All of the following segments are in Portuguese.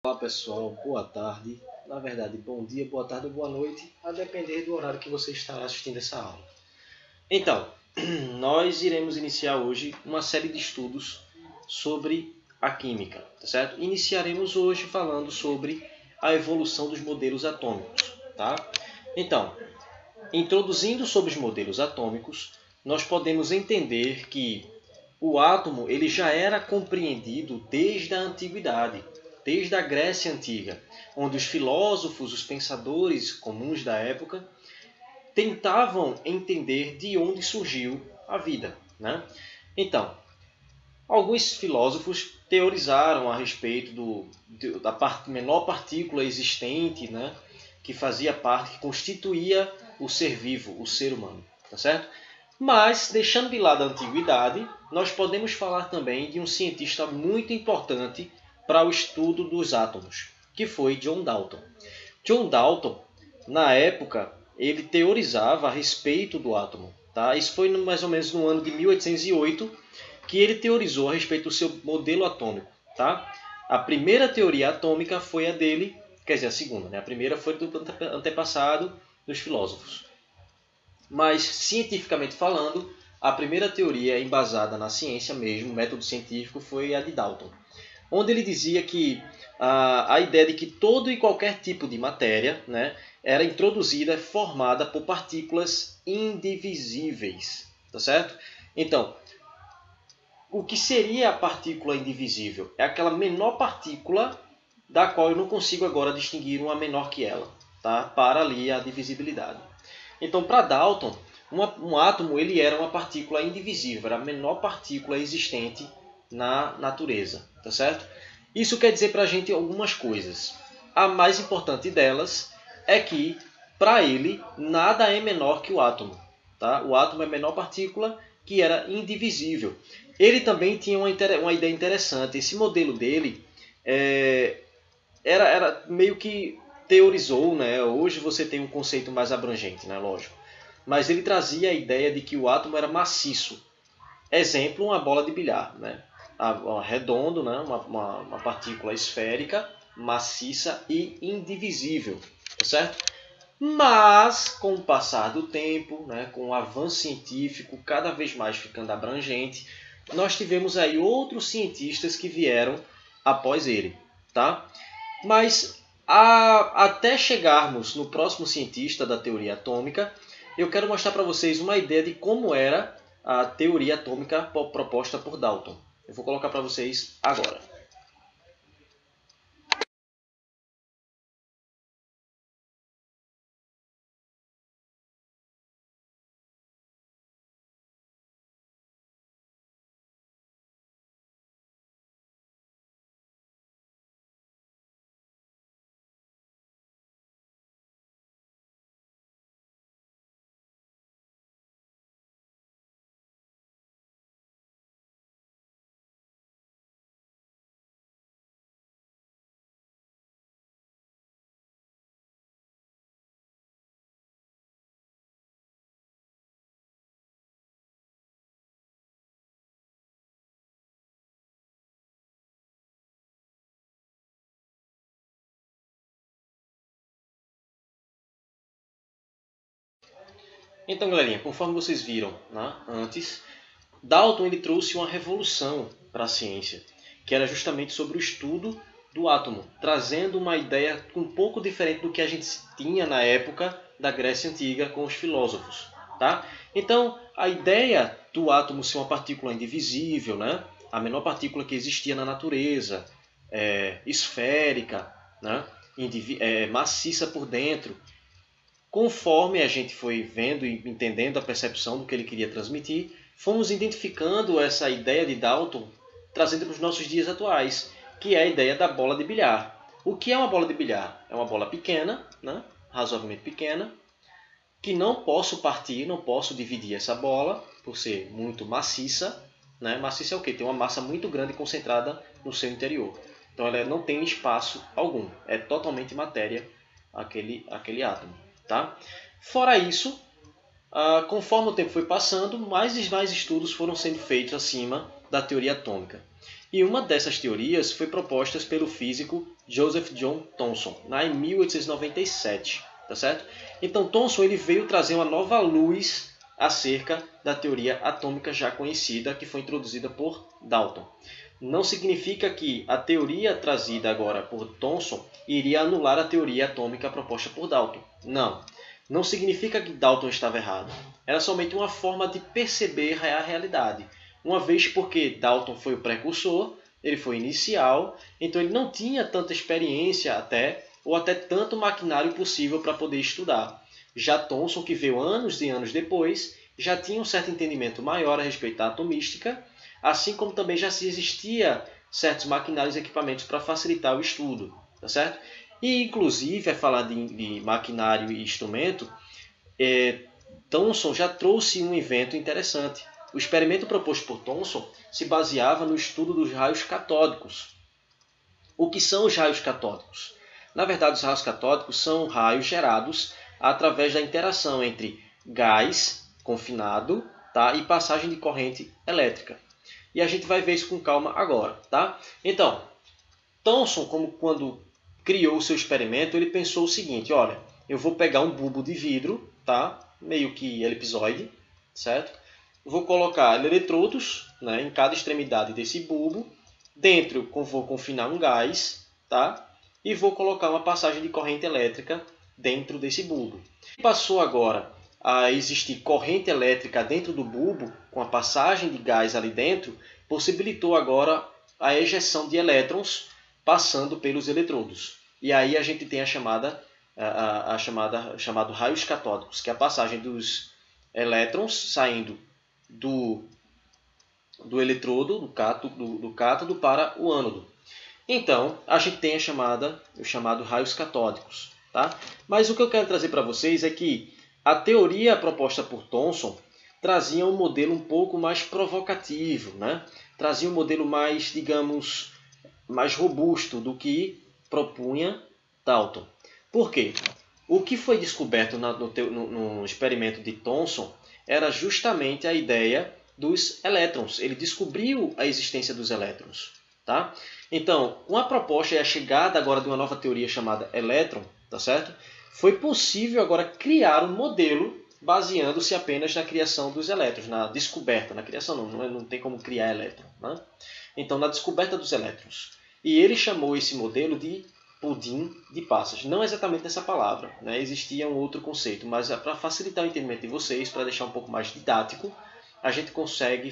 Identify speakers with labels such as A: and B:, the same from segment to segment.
A: Olá pessoal, boa tarde. Na verdade, bom dia, boa tarde ou boa noite, a depender do horário que você estará assistindo essa aula. Então, nós iremos iniciar hoje uma série de estudos sobre a química, tá certo? Iniciaremos hoje falando sobre a evolução dos modelos atômicos, tá? Então, introduzindo sobre os modelos atômicos, nós podemos entender que o átomo ele já era compreendido desde a antiguidade, desde a Grécia Antiga, onde os filósofos, os pensadores comuns da época, tentavam entender de onde surgiu a vida, né? Então, alguns filósofos teorizaram a respeito da menor partícula existente, né? Que fazia parte, que constituía o ser vivo, o ser humano, tá certo? Mas, deixando de lado a antiguidade, nós podemos falar também de um cientista muito importante para o estudo dos átomos, que foi John Dalton. John Dalton, na época, ele teorizava a respeito do átomo. Tá? Isso foi mais ou menos no ano de 1808 que ele teorizou a respeito do seu modelo atômico. Tá? A primeira teoria atômica foi a dele, quer dizer, a segunda. Né? A primeira foi do antepassado dos filósofos. Mas, cientificamente falando, a primeira teoria embasada na ciência mesmo, método científico, foi a de Dalton, onde ele dizia que a ideia de que todo e qualquer tipo de matéria, né, era introduzida, formada por partículas indivisíveis, tá certo? Então, o que seria a partícula indivisível? É aquela menor partícula da qual eu não consigo agora distinguir uma menor que ela, tá? Para ali a divisibilidade. Então, para Dalton, um átomo ele era uma partícula indivisível, era a menor partícula existente na natureza, tá certo? Isso quer dizer para a gente algumas coisas. A mais importante delas é que, para ele, nada é menor que o átomo. Tá? O átomo é a menor partícula que era indivisível. Ele também tinha uma ideia interessante. Esse modelo dele era meio que teorizou, né? Hoje você tem um conceito mais abrangente, né? Lógico. Mas ele trazia a ideia de que o átomo era maciço. Exemplo, uma bola de bilhar, né? Redondo, né? Uma partícula esférica, maciça e indivisível, tá certo? Mas, com o passar do tempo, né? Com o avanço científico cada vez mais ficando abrangente, nós tivemos aí outros cientistas que vieram após ele, tá? Mas até chegarmos no próximo cientista da teoria atômica, eu quero mostrar para vocês uma ideia de como era a teoria atômica proposta por Dalton. Eu vou colocar para vocês agora. Então, galerinha, conforme vocês viram, né, antes, Dalton ele trouxe uma revolução para a ciência, que era justamente sobre o estudo do átomo, trazendo uma ideia um pouco diferente do que a gente tinha na época da Grécia Antiga com os filósofos. Tá? Então, a ideia do átomo ser uma partícula indivisível, né? A menor partícula que existia na natureza, esférica, né? Maciça por dentro. Conforme a gente foi vendo e entendendo a percepção do que ele queria transmitir, fomos identificando essa ideia de Dalton, trazendo para os nossos dias atuais, que é a ideia da bola de bilhar. O que é uma bola de bilhar? É uma bola pequena, né? Razoavelmente pequena, que não posso partir, não posso dividir essa bola, por ser muito maciça. Né? Maciça é o quê? Tem uma massa muito grande concentrada no seu interior. Então ela não tem espaço algum, é totalmente matéria aquele átomo. Tá? Fora isso, conforme o tempo foi passando, mais e mais estudos foram sendo feitos acima da teoria atômica. E uma dessas teorias foi proposta pelo físico Joseph John Thomson, lá em 1897, tá certo? Então Thomson ele veio trazer uma nova luz acerca da teoria atômica já conhecida, que foi introduzida por Dalton. Não significa que a teoria trazida agora por Thomson iria anular a teoria atômica proposta por Dalton. Não. Não significa que Dalton estava errado. Era somente uma forma de perceber a realidade. Uma vez porque Dalton foi o precursor, ele foi inicial, então ele não tinha tanta experiência ou até tanto maquinário possível para poder estudar. Já Thomson, que veio anos e anos depois, já tinha um certo entendimento maior a respeito da atomística, assim como também já se existia certos maquinários e equipamentos para facilitar o estudo, tá certo? E inclusive, a falar de maquinário e instrumento, Thomson já trouxe um evento interessante. O experimento proposto por Thomson se baseava no estudo dos raios catódicos. O que são os raios catódicos? Na verdade, os raios catódicos são raios gerados através da interação entre gás confinado, tá, e passagem de corrente elétrica. E a gente vai ver isso com calma agora. Tá? Então, Thomson, como quando criou o seu experimento, ele pensou o seguinte: olha, eu vou pegar um bulbo de vidro, tá, meio que elipsoide, certo? Vou colocar eletrodos, né, em cada extremidade desse bulbo. Dentro vou confinar um gás, tá? E vou colocar uma passagem de corrente elétrica dentro desse bulbo. Passou agora a existir corrente elétrica dentro do bulbo, com a passagem de gás ali dentro, possibilitou agora a ejeção de elétrons passando pelos eletrodos. E aí a gente tem chamado raios catódicos, que é a passagem dos elétrons saindo do eletrodo, do cátodo para o ânodo. Então, a gente tem o chamado raios catódicos. Tá? Mas o que eu quero trazer para vocês é que a teoria proposta por Thomson trazia um modelo um pouco mais provocativo, né? Trazia um modelo mais, digamos, mais robusto do que propunha Dalton. Por quê? O que foi descoberto no experimento de Thomson era justamente a ideia dos elétrons. Ele descobriu a existência dos elétrons. Tá? Então, com a proposta e a chegada agora de uma nova teoria chamada elétron, tá certo? Foi possível agora criar um modelo baseando-se apenas na criação dos elétrons, na descoberta, na criação não tem como criar elétron. Né? Então, na descoberta dos elétrons. E ele chamou esse modelo de pudim de passas. Não exatamente essa palavra, né? Existia um outro conceito, mas para facilitar o entendimento de vocês, para deixar um pouco mais didático, a gente consegue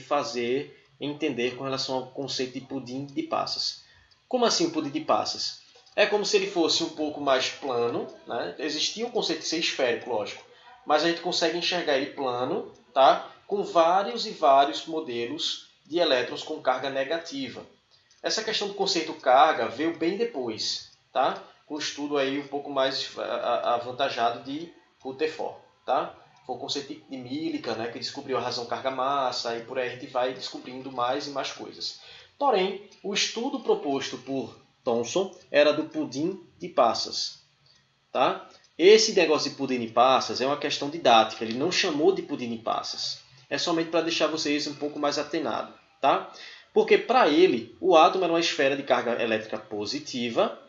A: entender com relação ao conceito de pudim de passas. Como assim o pudim de passas? É como se ele fosse um pouco mais plano, né? Existia um conceito de ser esférico, lógico, mas a gente consegue enxergar ele plano, tá? Com vários e vários modelos de elétrons com carga negativa. Essa questão do conceito carga veio bem depois, tá? Com o estudo aí um pouco mais avantajado de Rutherford. Tá? Foi o conceito de Millikan, né, que descobriu a razão carga-massa, e por aí a gente vai descobrindo mais e mais coisas. Porém, o estudo proposto por Thomson era do pudim de passas. Tá? Esse negócio de pudim de passas é uma questão didática, ele não chamou de pudim de passas. É somente para deixar vocês um pouco mais atenados. Tá? Porque para ele, o átomo era uma esfera de carga elétrica positiva,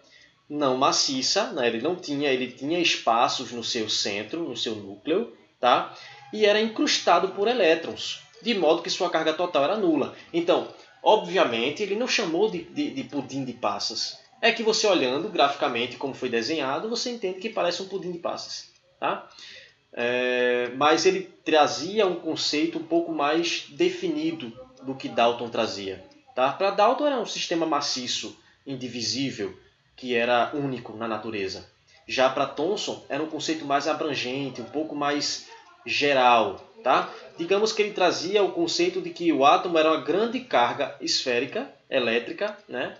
A: não maciça, né? Ele tinha espaços no seu centro, no seu núcleo, tá? E era incrustado por elétrons, de modo que sua carga total era nula. Então, obviamente, ele não chamou de pudim de passas. É que você olhando graficamente como foi desenhado, você entende que parece um pudim de passas. Tá? Mas ele trazia um conceito um pouco mais definido do que Dalton trazia. Tá? Para Dalton era um sistema maciço, indivisível, que era único na natureza. Já para Thomson era um conceito mais abrangente, um pouco mais geral. Tá? Digamos que ele trazia o conceito de que o átomo era uma grande carga esférica, elétrica, né?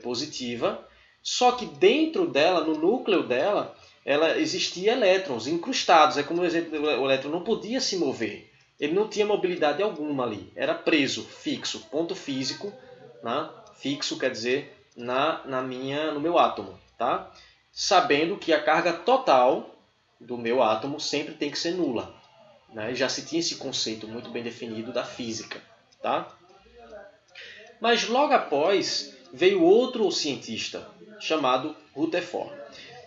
A: Positiva, só que dentro dela, no núcleo dela, ela existia elétrons incrustados. É como o exemplo, o elétron não podia se mover. Ele não tinha mobilidade alguma ali. Era preso, fixo, ponto físico, né? Fixo quer dizer no meu átomo, tá? Sabendo que a carga total do meu átomo sempre tem que ser nula, né? Já se tinha esse conceito muito bem definido da física, tá? Mas logo após veio outro cientista chamado Rutherford.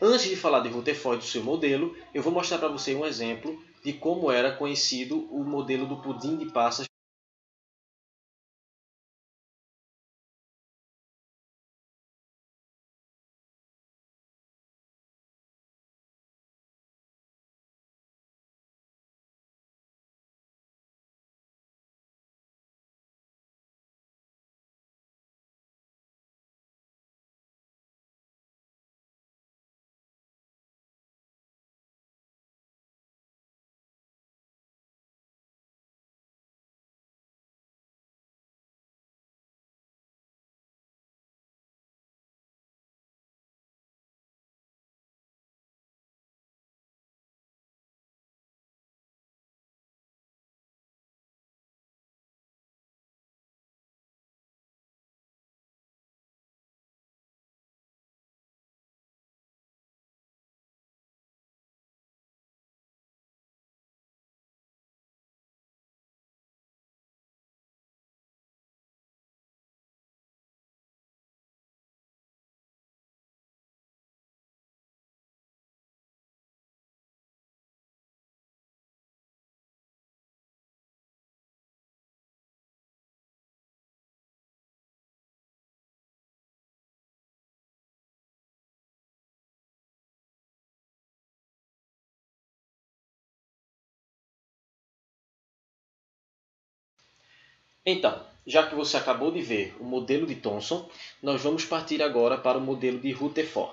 A: Antes de falar de Rutherford e do seu modelo, eu vou mostrar para você um exemplo de como era conhecido o modelo do pudim de passas. Então, já que você acabou de ver o modelo de Thomson, nós vamos partir agora para o modelo de Rutherford.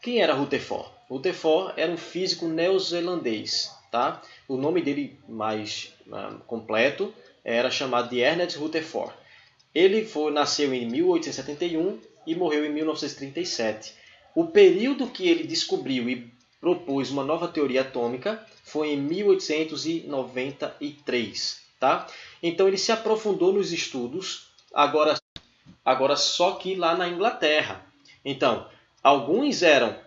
A: Quem era Rutherford? Rutherford era um físico neozelandês. Tá? O nome dele mais completo era chamado de Ernest Rutherford. Ele nasceu em 1871 e morreu em 1937. O período que ele descobriu e propôs uma nova teoria atômica foi em 1893. Tá? Então ele se aprofundou nos estudos, agora só que lá na Inglaterra. Então, alguns eram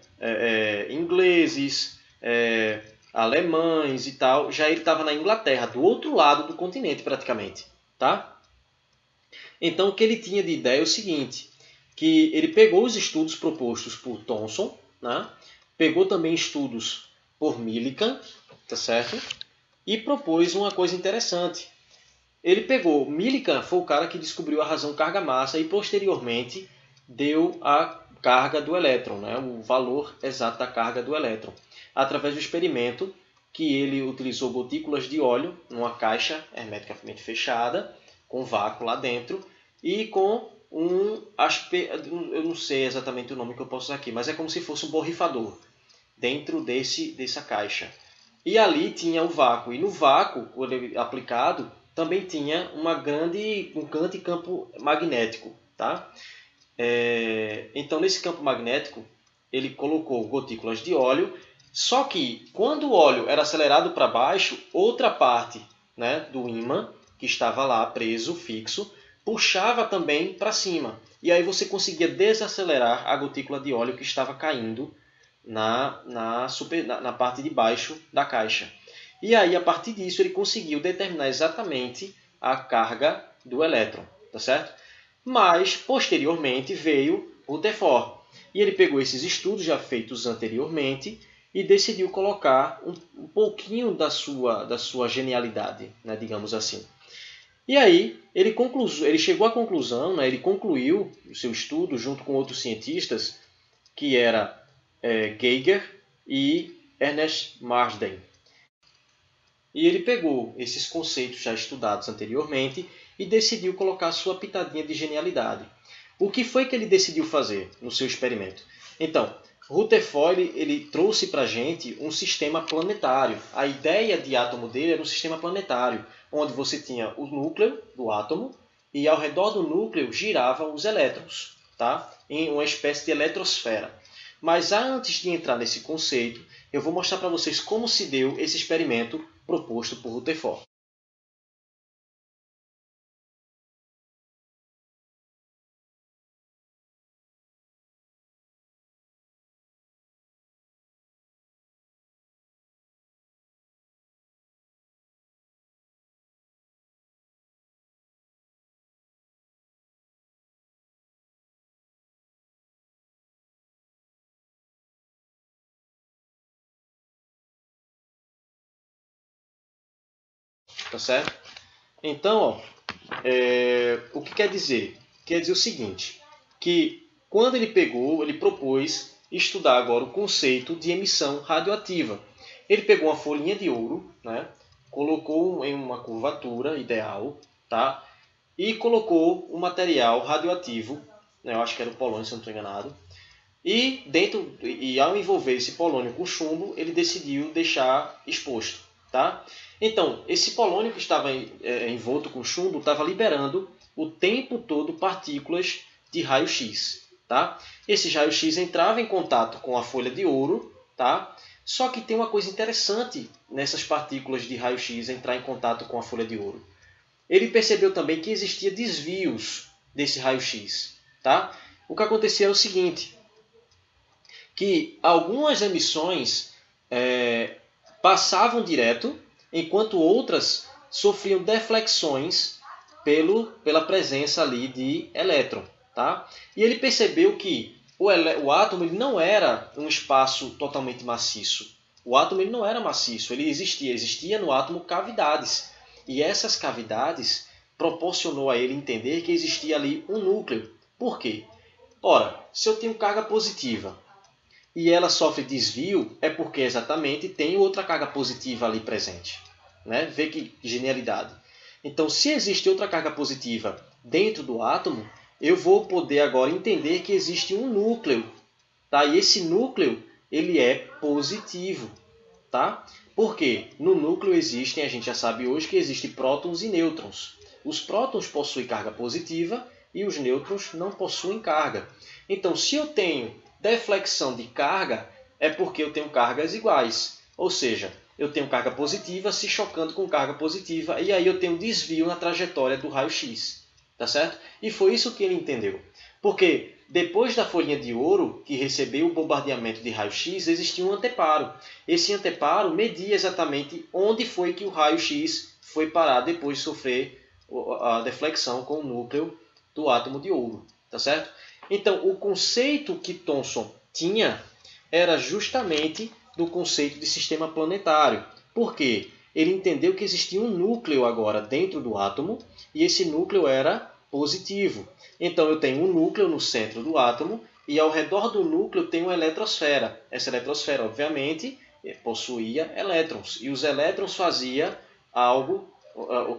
A: ingleses, alemães e tal. Já ele estava na Inglaterra, do outro lado do continente praticamente. Tá? Então, o que ele tinha de ideia é o seguinte, que ele pegou os estudos propostos por Thomson, né? Pegou também estudos por Millikan, tá certo? E propôs uma coisa interessante. Ele pegou, Millikan foi o cara que descobriu a razão carga-massa e posteriormente deu a carga do elétron, né? O valor exato da carga do elétron, através do experimento que ele utilizou gotículas de óleo numa caixa hermeticamente fechada, com vácuo lá dentro, e com eu não sei exatamente o nome que eu posso usar aqui, mas é como se fosse um borrifador dentro dessa caixa. E ali tinha o vácuo, e no vácuo, quando ele aplicado, também tinha um grande campo magnético. Tá? Então, nesse campo magnético, ele colocou gotículas de óleo, só que quando o óleo era acelerado para baixo, outra parte, né, do ímã, que estava lá preso, fixo, puxava também para cima. E aí você conseguia desacelerar a gotícula de óleo que estava caindo na parte de baixo da caixa. E aí, a partir disso, ele conseguiu determinar exatamente a carga do elétron. Tá certo? Mas, posteriormente, veio o Rutherford. E ele pegou esses estudos já feitos anteriormente e decidiu colocar um pouquinho da sua genialidade, né, digamos assim. E aí, ele chegou à conclusão, né, ele concluiu o seu estudo junto com outros cientistas, que era Geiger e Ernest Marsden. E ele pegou esses conceitos já estudados anteriormente e decidiu colocar sua pitadinha de genialidade. O que foi que ele decidiu fazer no seu experimento? Então, Rutherford ele trouxe para a gente um sistema planetário. A ideia de átomo dele era um sistema planetário, onde você tinha o núcleo do átomo e ao redor do núcleo giravam os elétrons, tá? Em uma espécie de eletrosfera. Mas antes de entrar nesse conceito, eu vou mostrar para vocês como se deu esse experimento proposto por Rutherford. tá certo? Então, ó, o que quer dizer? Quer dizer o seguinte, que quando ele propôs estudar agora o conceito de emissão radioativa. Ele pegou uma folhinha de ouro, né, colocou em uma curvatura ideal, tá, e colocou um material radioativo, né, eu acho que era o polônio, se não estou enganado, e ao envolver esse polônio com chumbo, ele decidiu deixar exposto. Tá? Então, esse polônio que estava envolto com chumbo estava liberando o tempo todo partículas de raio-x. Tá? Esse raio-x entrava em contato com a folha de ouro, tá? Só que tem uma coisa interessante nessas partículas de raio-x entrar em contato com a folha de ouro. Ele percebeu também que existia desvios desse raio-x. Tá? O que acontecia era o seguinte, que algumas emissões passavam direto, enquanto outras sofriam deflexões pela presença ali de elétron. Tá? E ele percebeu que o átomo ele não era um espaço totalmente maciço. O átomo ele não era maciço, ele existia no átomo cavidades. E essas cavidades proporcionou a ele entender que existia ali um núcleo. Por quê? Ora, se eu tenho carga positiva e ela sofre desvio, é porque exatamente tem outra carga positiva ali presente. Né? Vê que genialidade. Então, se existe outra carga positiva dentro do átomo, eu vou poder agora entender que existe um núcleo. Tá? E esse núcleo ele é positivo. Tá? Porque no núcleo existem, a gente já sabe hoje, que existem prótons e nêutrons. Os prótons possuem carga positiva e os nêutrons não possuem carga. Então, se eu tenho deflexão de carga, é porque eu tenho cargas iguais. Ou seja, eu tenho carga positiva se chocando com carga positiva, e aí eu tenho desvio na trajetória do raio-x. Tá certo? E foi isso que ele entendeu. Porque depois da folhinha de ouro, que recebeu o bombardeamento de raio-x, existia um anteparo. Esse anteparo media exatamente onde foi que o raio-x foi parar depois de sofrer a deflexão com o núcleo do átomo de ouro. Tá certo? Então, o conceito que Thomson tinha era justamente do conceito de sistema planetário. Por quê? Ele entendeu que existia um núcleo agora dentro do átomo, e esse núcleo era positivo. Então, eu tenho um núcleo no centro do átomo, e ao redor do núcleo tem uma eletrosfera. Essa eletrosfera, obviamente, possuía elétrons, e os elétrons faziam algo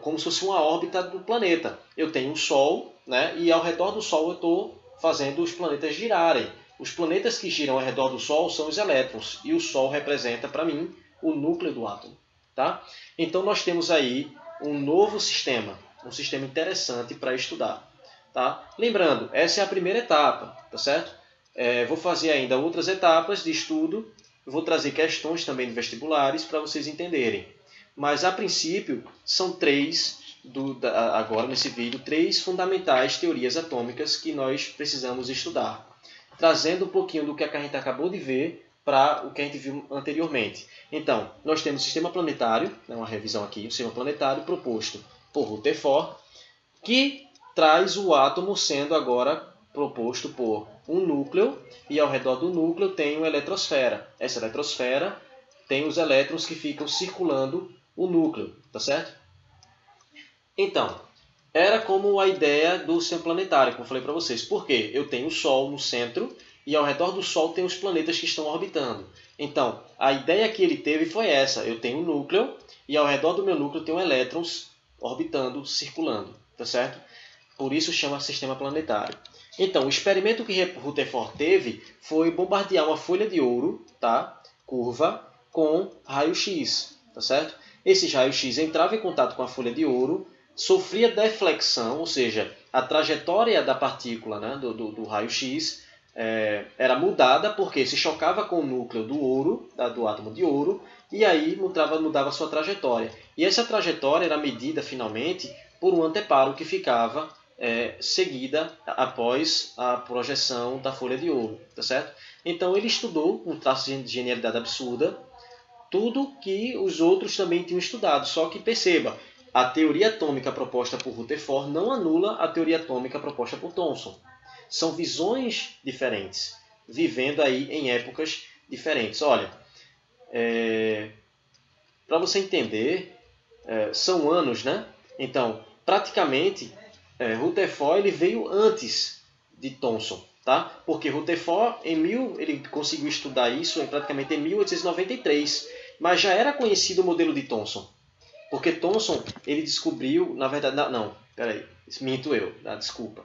A: como se fosse uma órbita do planeta. Eu tenho o Sol, né, e ao redor do Sol eu estou fazendo os planetas girarem. Os planetas que giram ao redor do Sol são os elétrons, e o Sol representa, para mim, o núcleo do átomo. Tá? Então, nós temos aí um novo sistema, um sistema interessante para estudar. Tá? Lembrando, essa é a primeira etapa, tá certo? Vou fazer ainda outras etapas de estudo, vou trazer questões também de vestibulares para vocês entenderem. Mas, a princípio, são agora nesse vídeo, 3 fundamentais teorias atômicas que nós precisamos estudar, trazendo um pouquinho do que a gente acabou de ver para o que a gente viu anteriormente. Então, nós temos o sistema planetário, uma revisão aqui, o sistema planetário proposto por Rutherford, que traz o átomo sendo agora proposto por um núcleo, e ao redor do núcleo tem uma eletrosfera. Essa eletrosfera tem os elétrons que ficam circulando o núcleo, tá certo? Então, era como a ideia do sistema planetário, como eu falei para vocês. Por quê? Eu tenho o Sol no centro e ao redor do Sol tem os planetas que estão orbitando. Então, a ideia que ele teve foi essa. Eu tenho um núcleo e ao redor do meu núcleo tem elétrons orbitando, circulando. Tá certo? Por isso chama sistema planetário. Então, o experimento que Rutherford teve foi bombardear uma folha de ouro, tá? Curva, com raio-x. Tá certo? Esse raio-x entrava em contato com a folha de ouro, sofria deflexão, ou seja, a trajetória da partícula, né, do raio-x era mudada porque se chocava com o núcleo do ouro, do átomo de ouro, e aí mudava a sua trajetória. E essa trajetória era medida finalmente por um anteparo que ficava seguida após a projeção da folha de ouro. Tá certo? Então ele estudou, um traço de genialidade absurda, tudo que os outros também tinham estudado. Só que perceba, a teoria atômica proposta por Rutherford não anula a teoria atômica proposta por Thomson. São visões diferentes, vivendo aí em épocas diferentes. Olha, para você entender, são anos, né? Então, praticamente, Rutherford ele veio antes de Thomson, tá? Porque Rutherford, ele conseguiu estudar isso praticamente em 1893, mas já era conhecido o modelo de Thomson. Porque Thomson, ele descobriu, na verdade, não, peraí, minto eu, desculpa.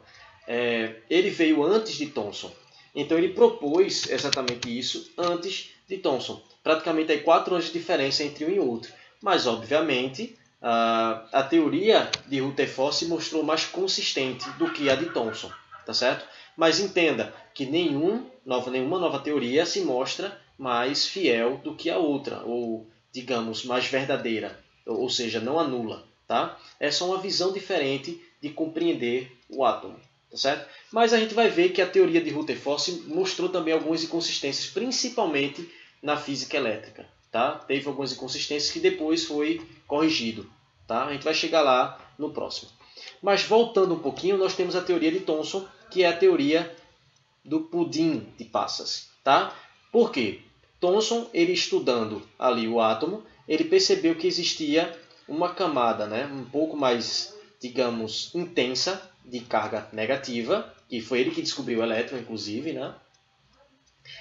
A: Ele veio antes de Thomson. Então ele propôs exatamente isso antes de Thomson. Praticamente aí 4 anos de diferença entre um e outro. Mas, obviamente, a teoria de Rutherford se mostrou mais consistente do que a de Thomson. Tá certo? Mas entenda que nenhuma nova teoria se mostra mais fiel do que a outra, ou, digamos, mais verdadeira, ou seja, não anula. Tá? É só uma visão diferente de compreender o átomo. Tá certo? Mas a gente vai ver que a teoria de Rutherford mostrou também algumas inconsistências, principalmente na física elétrica. Tá? Teve algumas inconsistências que depois foi corrigido. Tá? A gente vai chegar lá no próximo. Mas voltando um pouquinho, nós temos a teoria de Thomson, que é a teoria do pudim de passas. Tá? Por quê? Thomson, ele estudando ali o átomo, ele percebeu que existia uma camada, né, um pouco mais, digamos, intensa de carga negativa, que foi ele que descobriu o elétron, inclusive, né?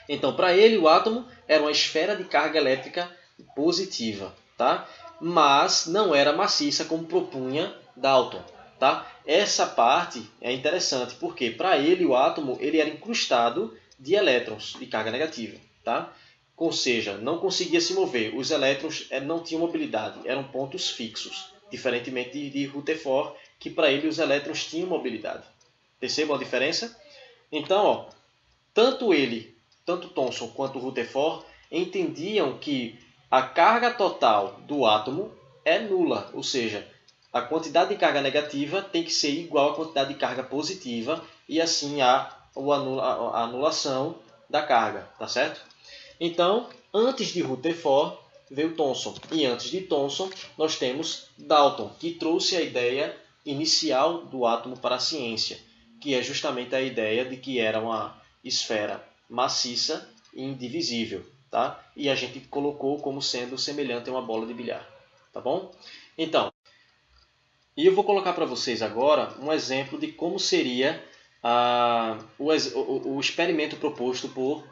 A: Então, para ele, o átomo era uma esfera de carga elétrica positiva, tá? Mas não era maciça como propunha Dalton. Tá? Essa parte é interessante porque para ele o átomo ele era incrustado de elétrons de carga negativa. Tá? Ou seja, não conseguia se mover. Os elétrons não tinham mobilidade, eram pontos fixos. Diferentemente de Rutherford, que para ele os elétrons tinham mobilidade. Percebam a diferença? Então, ó, tanto Thomson quanto Rutherford entendiam que a carga total do átomo é nula, ou seja, a quantidade de carga negativa tem que ser igual à quantidade de carga positiva e assim há a anulação da carga, tá certo? Então, antes de Rutherford veio Thomson e antes de Thomson nós temos Dalton, que trouxe a ideia inicial do átomo para a ciência, que é justamente a ideia de que era uma esfera maciça e indivisível, tá? E a gente colocou como sendo semelhante a uma bola de bilhar, tá bom? Então, e eu vou colocar para vocês agora um exemplo de como seria o experimento proposto por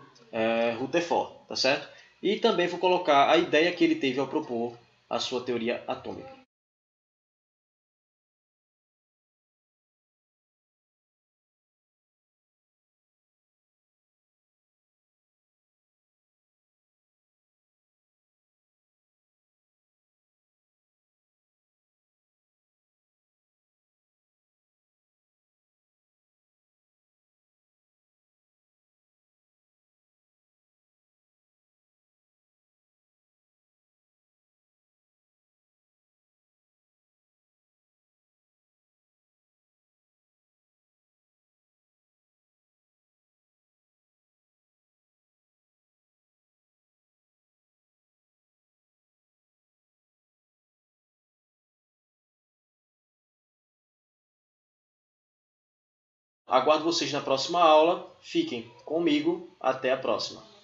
A: Rutherford, tá certo? E também vou colocar a ideia que ele teve ao propor a sua teoria atômica. Aguardo vocês na próxima aula. Fiquem comigo. Até a próxima.